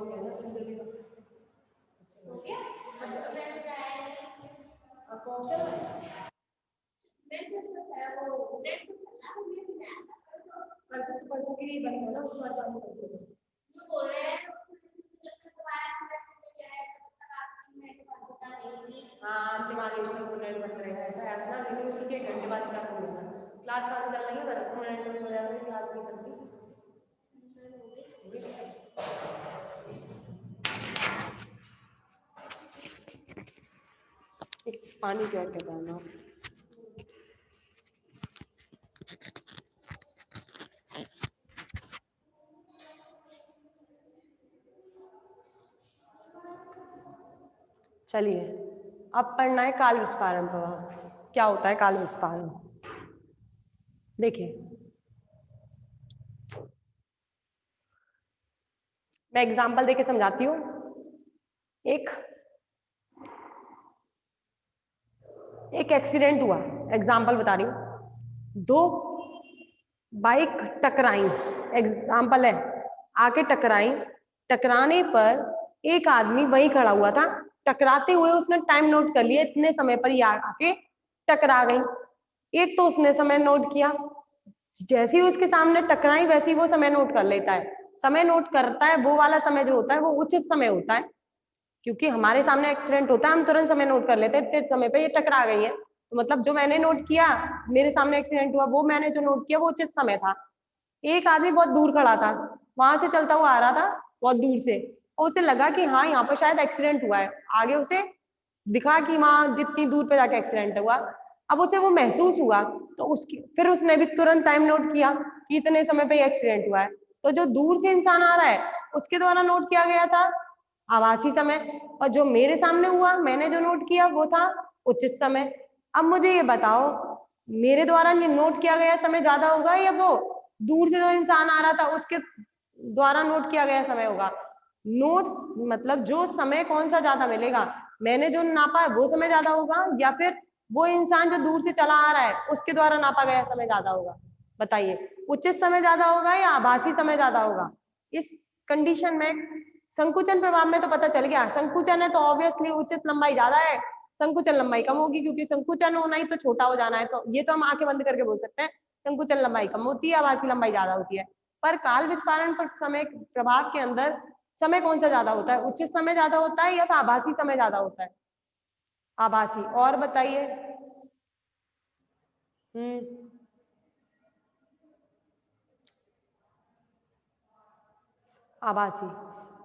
हो गया ना सभी जगह हो गया सब आपको चल रहा है परसों के लिए बंद है ना उसके बाद चालू कर दो बोल रहे हैं हाँ दिमागी इसमें नेट बन रहेगा ऐसा है ना लेकिन उसी के घंटे बाद चालू होगा क्लास कहाँ से चल रही है पर मिनट में हो जाएगा क्लास नहीं चलती एक पानी क्या कहता है ना चलिए अब पढ़ना है काल विस्फारण प्रभाव। क्या होता है काल विस्फारण? देखिए मैं एग्जांपल देके समझाती हूँ। एक एक्सीडेंट हुआ, एग्जांपल बता रही हूँ। दो बाइक टकराई, एग्जांपल है, आके टकराई। टकराने पर एक आदमी वहीं खड़ा हुआ था, टकराते हुए उसने टाइम नोट कर लिया, इतने समय पर ये आके टकरा गई। एक तो उसने समय नोट किया, जैसे ही उसके सामने टकराई वैसे ही वो समय नोट कर लेता है। समय नोट करता है वो वाला समय जो होता है वो उचित समय होता है, क्योंकि हमारे सामने एक्सीडेंट होता है हम तुरंत समय नोट कर लेते हैं, इतने समय पे ये टकरा गई है, तो मतलब जो मैंने नोट किया, मेरे सामने एक्सीडेंट हुआ, वो मैंने जो नोट किया वो उचित समय था। एक आदमी बहुत दूर खड़ा था, वहां से चलता हुआ आ रहा था बहुत दूर से, और उसे लगा कि हाँ यहाँ पर शायद एक्सीडेंट हुआ है, आगे उसे दिखा कि वहां जितनी दूर पे जाके एक्सीडेंट हुआ। अब उसे वो महसूस हुआ, तो उसकी फिर उसने भी तुरंत टाइम नोट किया कि इतने समय पे एक्सीडेंट हुआ है। तो जो दूर से इंसान आ रहा है उसके द्वारा नोट किया गया था आभासी समय, और जो मेरे सामने हुआ मैंने जो नोट किया वो था उचित समय। अब मुझे ये बताओ मेरे द्वारा नोट किया गया समय ज्यादा होगा या वो दूर से जो इंसान आ रहा था उसके द्वारा नोट किया गया समय होगा? नोट्स मतलब जो समय कौन सा ज्यादा मिलेगा, मैंने जो नापा है वो समय ज्यादा होगा या फिर वो इंसान जो दूर से चला आ रहा है उसके द्वारा नापा गया समय ज्यादा होगा? बताइए, उचित समय ज्यादा होगा या आभासी समय ज्यादा होगा? इस कंडीशन में संकुचन प्रभाव में तो पता चल गया, संकुचन है तो ऑब्वियसली उचित लंबाई ज्यादा है, संकुचन लंबाई कम होगी, क्योंकि संकुचन होना ही तो छोटा हो जाना है, तो ये तो हम आंखें बंद करके बोल सकते हैं संकुचन लंबाई कम होती है, आभासी लंबाई ज्यादा होती है। पर काल विस्फारण पर समय प्रभाव के अंदर समय कौन सा ज्यादा होता है? उचित समय ज्यादा होता है या फिर आभासी समय ज्यादा होता है? आभासी। और बताइए। आभासी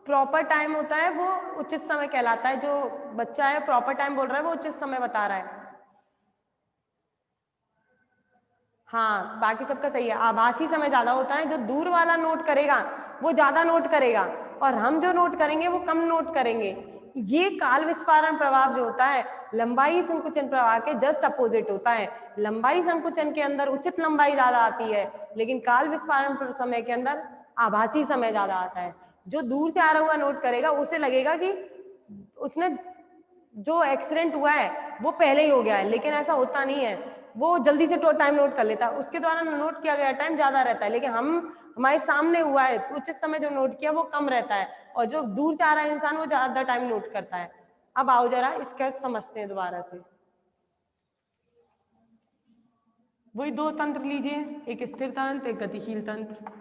प्रॉपर टाइम होता है वो उचित समय कहलाता है, जो बच्चा है प्रॉपर टाइम बोल रहा है वो उचित समय बता रहा है। हाँ बाकी सबका सही है, आभासी समय ज्यादा होता है, जो दूर वाला नोट करेगा वो ज्यादा नोट करेगा और हम जो नोट करेंगे वो कम नोट करेंगे। ये काल विस्फारण प्रभाव जो होता है लंबाई संकुचन प्रभाव के जस्ट अपोजिट होता है। लंबाई संकुचन के अंदर उचित लंबाई ज्यादा आती है, लेकिन काल विस्फारण समय के अंदर आभासी समय ज्यादा आता है। जो दूर से आ रहा हुआ नोट करेगा उसे लगेगा कि उसने जो एक्सीडेंट हुआ है वो पहले ही हो गया है, लेकिन ऐसा होता नहीं है, वो जल्दी से टाइम नोट कर लेता है, उसके द्वारा नोट किया गया टाइम ज्यादा रहता है, लेकिन हमारे सामने हुआ है तो उचित समय जो नोट किया वो कम रहता है, और जो दूर से आ रहा है इंसान वो ज्यादा टाइम नोट करता है। अब आओ जरा इसका समझते हैं दोबारा से। वही दो तंत्र लीजिए, एक स्थिर तंत्र एक गतिशील तंत्र।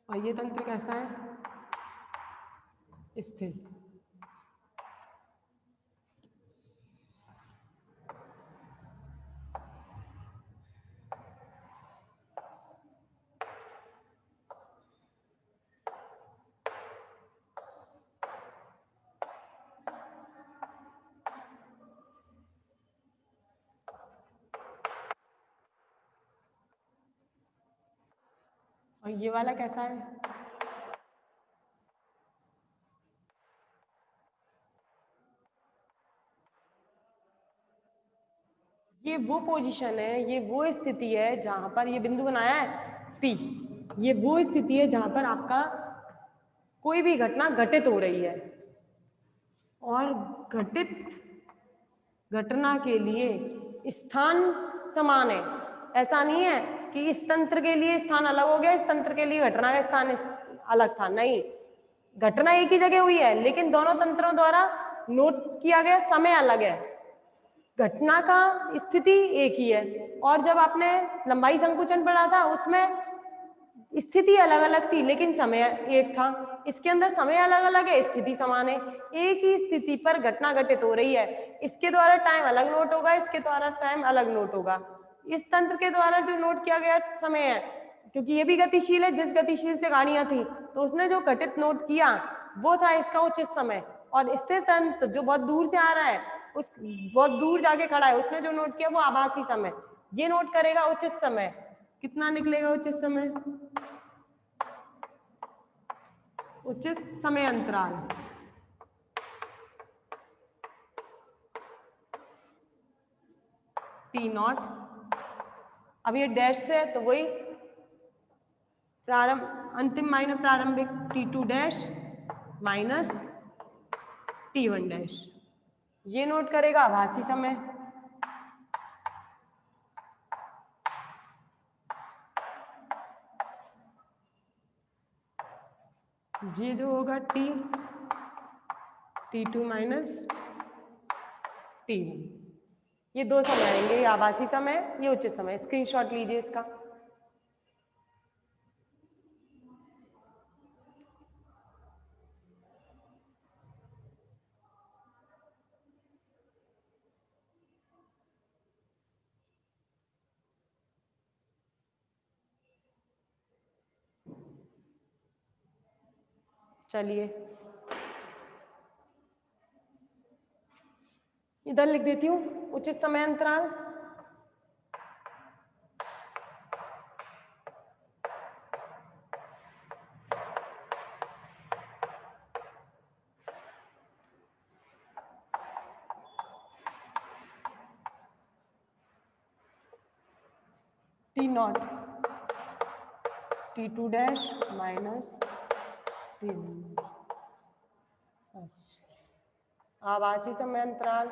और ये तंत्र कैसा है? स्थिर। और ये वाला कैसा है? ये वो पोजीशन है, ये वो स्थिति है जहां पर ये बिंदु बनाया है P, ये वो स्थिति है जहां पर आपका कोई भी घटना घटित हो रही है और घटित घटना के लिए स्थान समान है। ऐसा नहीं है कि इस तंत्र के लिए स्थान अलग हो गया, इस तंत्र के लिए घटना का स्थान अलग था, नहीं, घटना एक ही जगह हुई है लेकिन दोनों तंत्रों द्वारा नोट किया गया समय अलग है, घटना का स्थिति एक ही है। और जब आपने लंबाई संकुचन पढ़ा था उसमें स्थिति अलग अलग थी लेकिन समय एक था, इसके अंदर समय अलग अलग है, स्थिति समान है। एक ही स्थिति पर घटना घटित हो रही है, इसके द्वारा टाइम अलग नोट होगा, इसके द्वारा टाइम अलग नोट होगा। इस तंत्र के द्वारा जो नोट किया गया समय है, क्योंकि ये भी गतिशील है, जिस गतिशील से गाड़ियां थी तो उसने जो घटित नोट किया वो था इसका उचित समय। और स्थिर तंत्र जो बहुत दूर से आ रहा है, उस बहुत दूर जाके खड़ा है, उसने जो नोट किया वो आभासी समय, ये नोट करेगा उचित समय। कितना निकलेगा उचित समय? उचित समय अंतराल टी नॉट। अब ये डैश से है तो वही प्रारंभ अंतिम माइनस प्रारंभिक T2 dash minus T1 dash, ये नोट करेगा आभासी समय। ये जो होगा T2 माइनस T1, ये दो समय आएंगे, ये आभासी समय, ये उचित समय। स्क्रीनशॉट लीजिए इसका। चलिए इधर लिख देती हूँ उचित समय अंतराल। T not T2 dash minus T1। आभासी समय अंतराल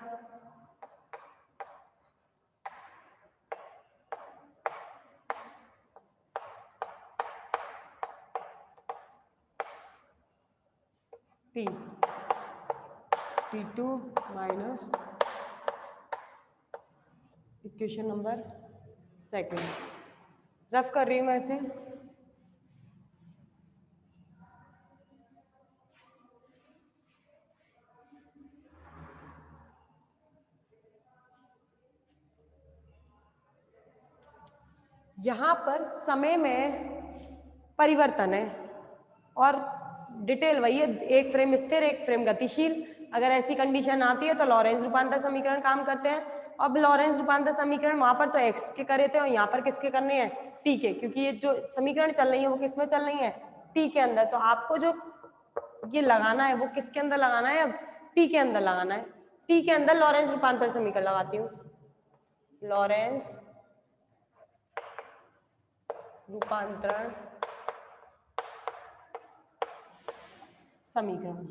T2 minus equation number second. Rough कर रही हूं मैं इसे। यहां पर समय में परिवर्तन है और डिटेल वही है, एक फ्रेम स्थिर एक फ्रेम गतिशील। अगर ऐसी कंडीशन आती है तो लॉरेंज रूपांतर समीकरण काम करते हैं। अब लॉरेंज रूपांतर समीकरण वहां पर तो एक्स के करे थे और यहाँ पर किसके करने हैं? टी के, क्योंकि ये जो समीकरण चल रही है वो किस में चल रही है? टी के अंदर। तो आपको जो ये लगाना है वो किसके अंदर लगाना है? अब टी के अंदर लगाना है। टी के अंदर लॉरेंज रूपांतर समीकरण लगाती हूँ। लॉरेंज रूपांतरण समीकरण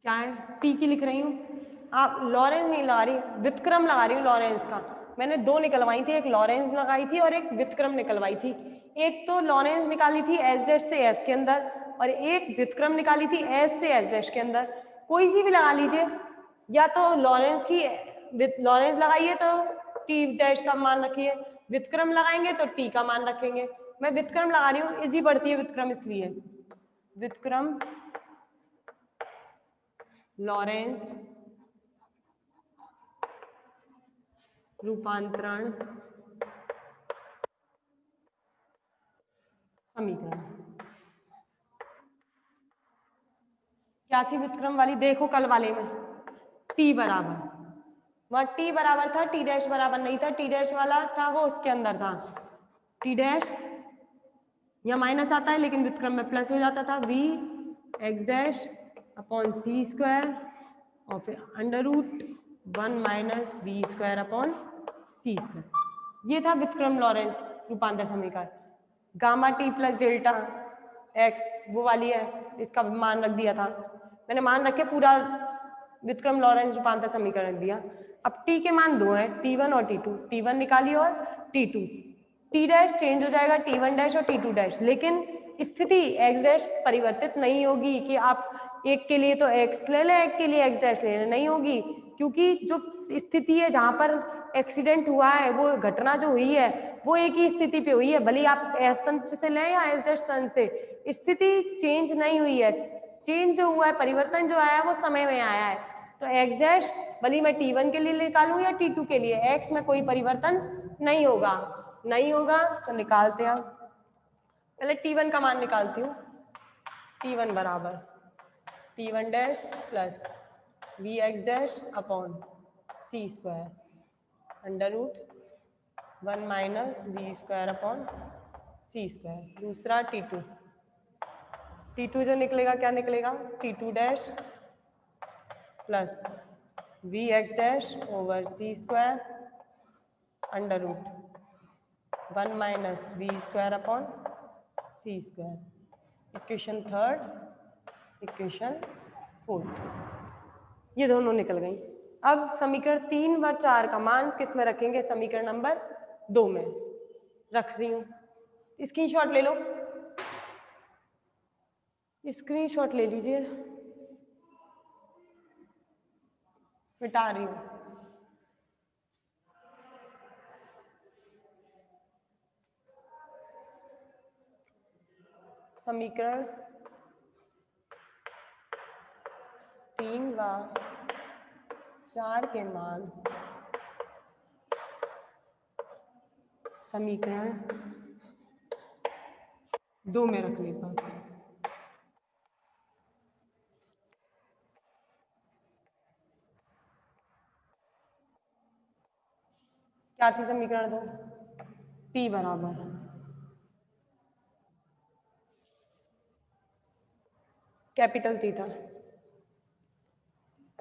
क्या है? टी की लिख रही हूँ। आप लॉरेंज नहीं लगा रही, व्युत्क्रम लगा रही हूँ लॉरेंज का। मैंने दो निकलवाई थी, एक लॉरेंज लगाई थी और एक व्युत्क्रम निकलवाई थी। एक तो लॉरेंज निकाली थी एस डैश से एस के अंदर और एक व्युत्क्रम निकाली थी एस से एस डैश के अंदर। कोई सी भी लगा लीजिए, या तो लॉरेंज की लॉरेंज लगाइए तो टी डैश का मान रखिए, व्युत्क्रम लगाएंगे तो टी का मान रखेंगे। मैं व्युत्क्रम लगा रही हूँ, इजी पड़ती है व्युत्क्रम, इसलिए व्युत्क्रम लॉरेंज रूपांतरण समीकरण। क्या थी व्युत्क्रम वाली? देखो कल वाले में टी बराबर, वहां टी बराबर था, टी डैश बराबर नहीं था। टी डैश वाला था वो उसके अंदर था, टी डैश या माइनस आता है लेकिन व्युत्क्रम में प्लस हो जाता था, वी एक्स डैश अपॉन सी स्क्वायर और फिर under root 1 minus we square upon C square. ये था व्युत्क्रम लॉरेंज रूपांतर समीकरण। Gamma t plus delta x वो वाली है, इसका मान रख दिया था मैंने, मान रख के पूरा व्युत्क्रम लॉरेंस रूपांतर समीकरण दिया। अब टी के मान दो हैं, टी1 और टी2, टी1 निकालिए और टी2, टी डैश चेंज हो जाएगा टी1 डैश और टी2 डैश, लेकिन स्थिति एक्स डैश परिवर्तित नहीं होगी कि आप एक के लिए तो एक्स ले लें एक के लिए एक्स डैश ले लें, नहीं होगी, क्योंकि जो स्थिति है जहां पर एक्सीडेंट हुआ है, वो घटना जो हुई है वो एक ही स्थिति पे हुई है, भले आप एस तंत्र से लें या एस डैश तंत्र से, स्थिति चेंज नहीं हुई है। चेंज जो हुआ है, परिवर्तन जो आया है वो समय में आया है। तो एक्स डैश भले मैं टी1 के लिए निकालूं या टी2 के लिए, एक्स में कोई परिवर्तन नहीं होगा, नहीं होगा तो निकालते हैं। पहले टी1 का मान निकालती हूँ, टी1 बराबर T one dash plus we x dash upon C square under root 1 minus we square upon C square. दूसरा टी2, टी2 जो निकलेगा क्या निकलेगा, T two dash plus we x dash over C square under root 1 minus we square upon C square. Equation third, equation fourth, ये दोनों निकल गई। अब समीकरण 3 व 4 का मान किस में रखेंगे, समीकरण नंबर 2 में रख रही हूँ, स्क्रीनशॉट ले लो, स्क्रीनशॉट ले लीजिए, मिटा रही हूँ। समीकरण 3 व 4 के मान समीकरण 2 में रखने पर क्या थी समीकरण 2, टी बराबर कैपिटल टी था,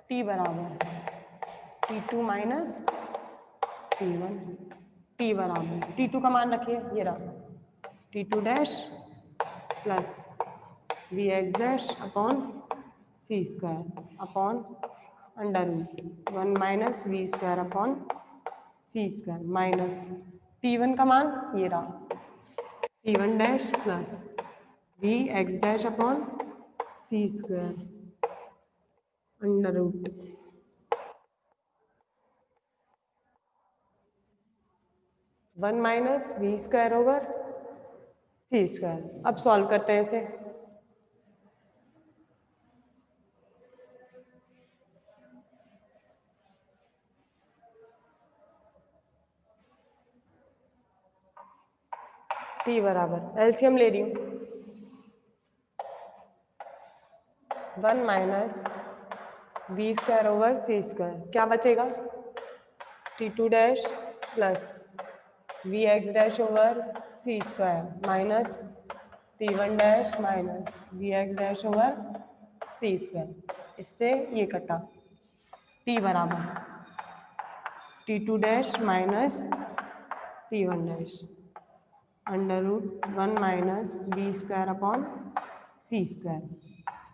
टी बराबर T2 माइनस T1, टी बराबर T2 का मान रखिए, ये रहा T2 dash plus we x dash upon C square upon under root 1 minus we square upon C square minus T1 का मान ये रहा T1 dash plus we x dash upon C square under root 1 minus we square over C square. अब solve करते हैं इसे, T बराबर LCM ले रही हूँ, 1 minus we square over C square, क्या बचेगा T2 dash plus we x dash over C square minus T1 dash minus v x dash over C square, इससे ये कटा, टी बराबर T2 dash minus T1 dash under root 1 minus we square upon C square,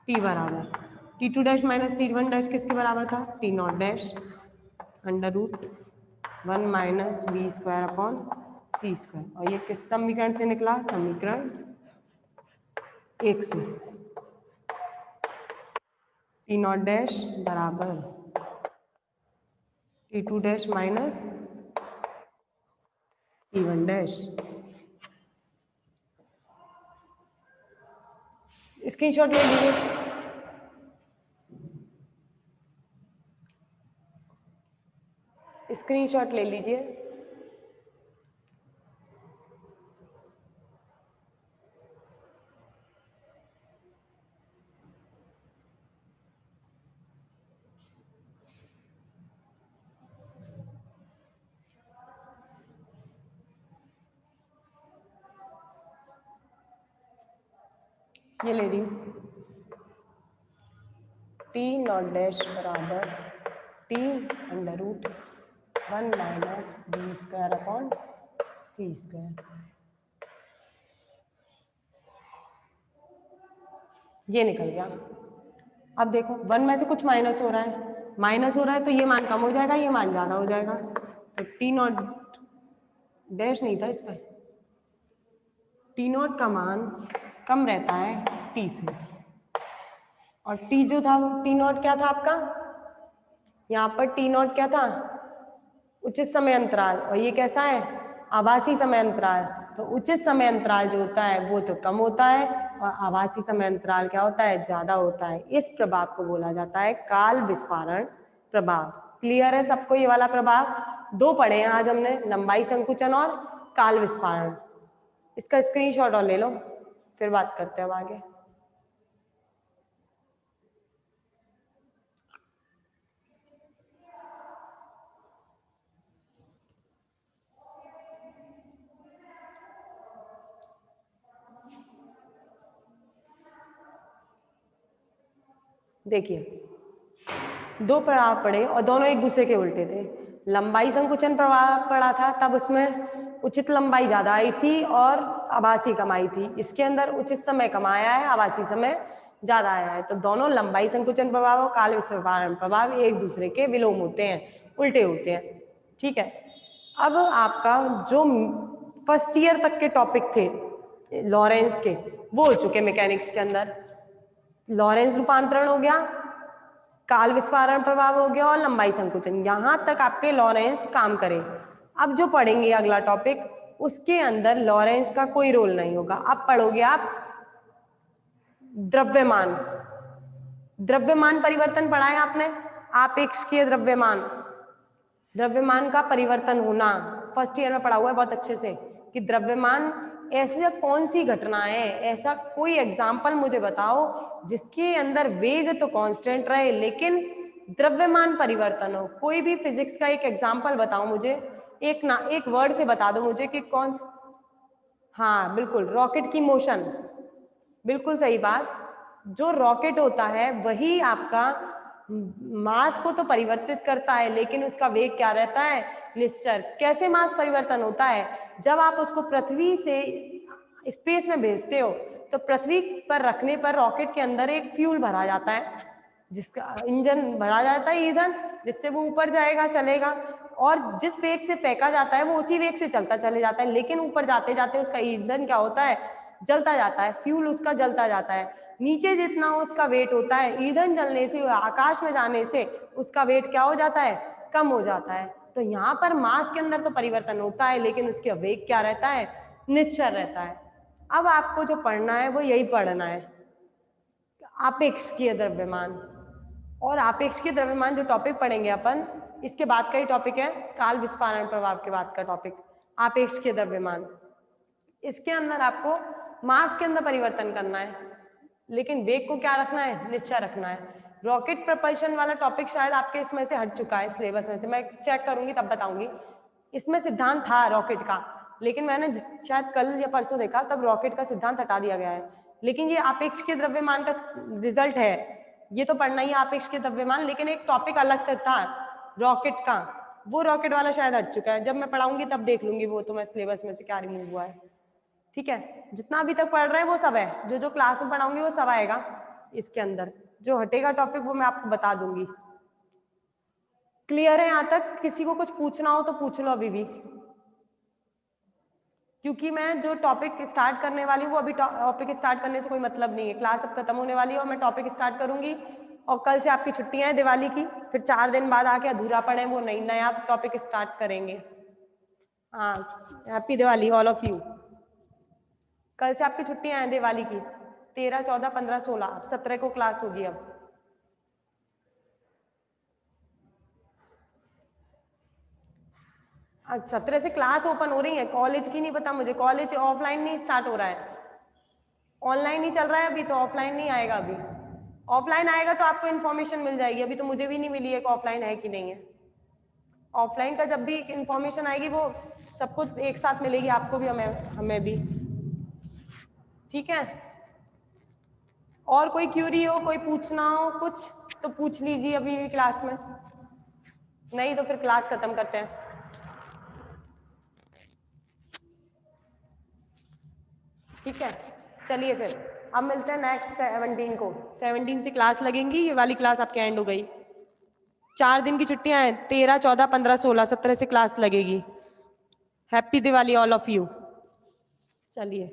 t बराबर T2 dash minus T1 dash किसके बराबर था, t not dash under root 1 minus we square upon C square, और ये किस समीकरण से निकला, समीकरण 1 से, टी नॉट डैश बराबर T2 dash minus T1 dash. Screenshot ले लीजिए, स्क्रीनशॉट ले लीजिए, ये ले रही हूँ, टी नॉट डैश बराबर t under root 1 minus we square upon C square, ये निकल गया। अब देखो 1 में से कुछ माइनस हो रहा है, तो ये मान कम हो जाएगा, ये मान ज्यादा हो जाएगा। तो टी नॉट डैश नहीं था इस पर, टी नॉट का मान कम रहता है टी से, और टी जो था वो टी नॉट क्या था आपका, यहाँ पर टी नॉट क्या था, उचित समय अंतराल, और ये कैसा है, आभासी समय अंतराल। तो उचित समय अंतराल जो होता है वो तो कम होता है, और आभासी समय अंतराल क्या होता है, ज्यादा होता है। इस प्रभाव को बोला जाता है काल विस्फारण प्रभाव। क्लियर है सबको ये वाला प्रभाव? 2 पढ़े हैं आज हमने, लंबाई संकुचन और काल विस्फारण। इसका स्क्रीनशॉट और ले लो, फिर बात करते हैं अब आगे। देखिए 2 प्रभाव पढ़े और दोनों एक दूसरे के उल्टे थे। लंबाई संकुचन प्रभाव पढ़ा था, तब उसमें उचित लंबाई ज्यादा आई थी और आभासी कम आई थी। इसके अंदर उचित समय कम आया है, आभासी समय ज्यादा आया है। तो दोनों लंबाई संकुचन प्रभाव और काल विस्फारण प्रभाव एक दूसरे के विलोम होते हैं, उल्टे होते हैं। ठीक है, अब आपका जो फर्स्ट ईयर तक के टॉपिक थे लॉरेंस के, वो हो चुके मैकेनिक्स के अंदर। लॉरेंस रूपांतरण हो गया, काल विस्फारण प्रभाव हो गया और लंबाई संकुचन, यहां तक आपके लॉरेंस काम करे। अब जो पढ़ेंगे अगला टॉपिक, उसके अंदर लॉरेंस का कोई रोल नहीं होगा। अब पढ़ोगे आप द्रव्यमान। द्रव्यमान परिवर्तन पढ़ा है आपने, आपेक्षिकीय द्रव्यमान, द्रव्यमान का परिवर्तन होना फर्स्ट ईयर में पढ़ा हुआ है बहुत अच्छे से, कि द्रव्यमान ऐसी कौन सी घटना है, ऐसा कोई एग्जाम्पल मुझे बताओ जिसके अंदर वेग तो कांस्टेंट रहे लेकिन द्रव्यमान परिवर्तन हो। कोई भी फिजिक्स का एक एग्जाम्पल बताओ मुझे, एक वर्ड से बता दो मुझे कि कौन। हाँ बिल्कुल, रॉकेट की मोशन, बिल्कुल सही बात। जो रॉकेट होता है वही आपका मास को तो परिवर्तित करता है, लेकिन उसका वेग क्या रहता है, निश्चर। कैसे मास परिवर्तन होता है, जब आप उसको पृथ्वी से स्पेस में भेजते हो तो पृथ्वी पर रखने पर रॉकेट के अंदर एक फ्यूल भरा जाता है, जिसका इंजन भरा जाता है ईंधन, जिससे वो ऊपर जाएगा, चलेगा, और जिस वेग से फेंका जाता है वो उसी वेग से चलता चले जाता है, लेकिन ऊपर जाते जाते उसका ईंधन क्या होता है, जलता जाता है, फ्यूल उसका जलता जाता है। नीचे जितना उसका वेट होता है, ईंधन जलने से, आकाश में जाने से उसका वेट क्या हो जाता है, कम हो जाता है। तो यहाँ पर मास के अंदर तो परिवर्तन होता है लेकिन उसका वेग क्या रहता है, निश्चल रहता है। अब आपको जो पढ़ना है वो यही पढ़ना है, आपेक्षिकीय द्रव्यमान। और आपेक्षिकीय द्रव्यमान जो टॉपिक पढ़ेंगे अपन, इसके बाद का ही टॉपिक है काल विस्फारण प्रभाव के बाद का टॉपिक आपेक्षिकीय द्रव्यमान। इसके अंदर आपको मास के अंदर परिवर्तन करना है लेकिन वेग को क्या रखना है, निश्चय रखना है। रॉकेट प्रपल्शन वाला टॉपिक शायद आपके इसमें से हट चुका है, सिलेबस में से, मैं चेक करूंगी तब बताऊंगी। इसमें सिद्धांत था रॉकेट का, लेकिन मैंने शायद कल या परसों देखा, तब रॉकेट का सिद्धांत हटा दिया गया है। लेकिन ये आपेक्षिकीय द्रव्यमान का रिजल्ट है, ये तो पढ़ना ही आपेक्षिकीय द्रव्यमान। लेकिन एक टॉपिक अलग से था रॉकेट का, वो रॉकेट वाला शायद हट चुका है, जब मैं पढ़ाऊंगी तब देख लूंगी वो तो मैं सिलेबस में से क्या रिमूव हुआ है। ठीक है, जितना अभी तक पढ़ रहे हैं वो सब है, जो जो क्लास में पढ़ाऊंगी वो सब आएगा इसके अंदर। जो हटेगा टॉपिक वो मैं आपको बता दूंगी। क्लियर है यहाँ तक? किसी को कुछ पूछना हो तो पूछ लो अभी भी, क्योंकि मैं जो टॉपिक स्टार्ट करने वाली हूँ, अभी टॉपिक स्टार्ट करने से कोई मतलब नहीं है, क्लास अब खत्म होने वाली है और मैं टॉपिक स्टार्ट करूंगी। और कल से आपकी छुट्टियां हैं दिवाली की, फिर 4 दिन बाद आके अधूरा पढ़े वो नहीं, नया टॉपिक स्टार्ट करेंगे। हाँ, happy Diwali all of you. कल से आपकी छुट्टियां हैं दिवाली की, 13, 14, 15, 16, 17 को क्लास होगी अब। अब 17 से क्लास ओपन हो रही है, कॉलेज की नहीं पता मुझे, कॉलेज ऑफलाइन नहीं स्टार्ट हो रहा है, ऑनलाइन ही चल रहा है अभी, तो ऑफलाइन नहीं आएगा अभी। ऑफलाइन आएगा तो आपको इन्फॉर्मेशन मिल जाएगी, अभी तो मुझे भी नहीं मिली है कि ऑफलाइन है कि नहीं है। ऑफलाइन का जब भी इंफॉर्मेशन आएगी वो सबको एक साथ मिलेगी, आपको भी हमें भी। ठीक है, और कोई क्यूरी हो, कोई पूछना हो कुछ तो पूछ लीजिए अभी भी क्लास में, नहीं तो फिर क्लास खत्म करते हैं। ठीक है, चलिए फिर। अब मिलते हैं नेक्स्ट 17 को। 17 से क्लास लगेंगी, ये वाली क्लास आपके एंड हो गई। 4 दिन की छुट्टियां हैं, 13, 14, 15, 16, 17 से क्लास लगेगी। Happy Diwali all of you. चलिए।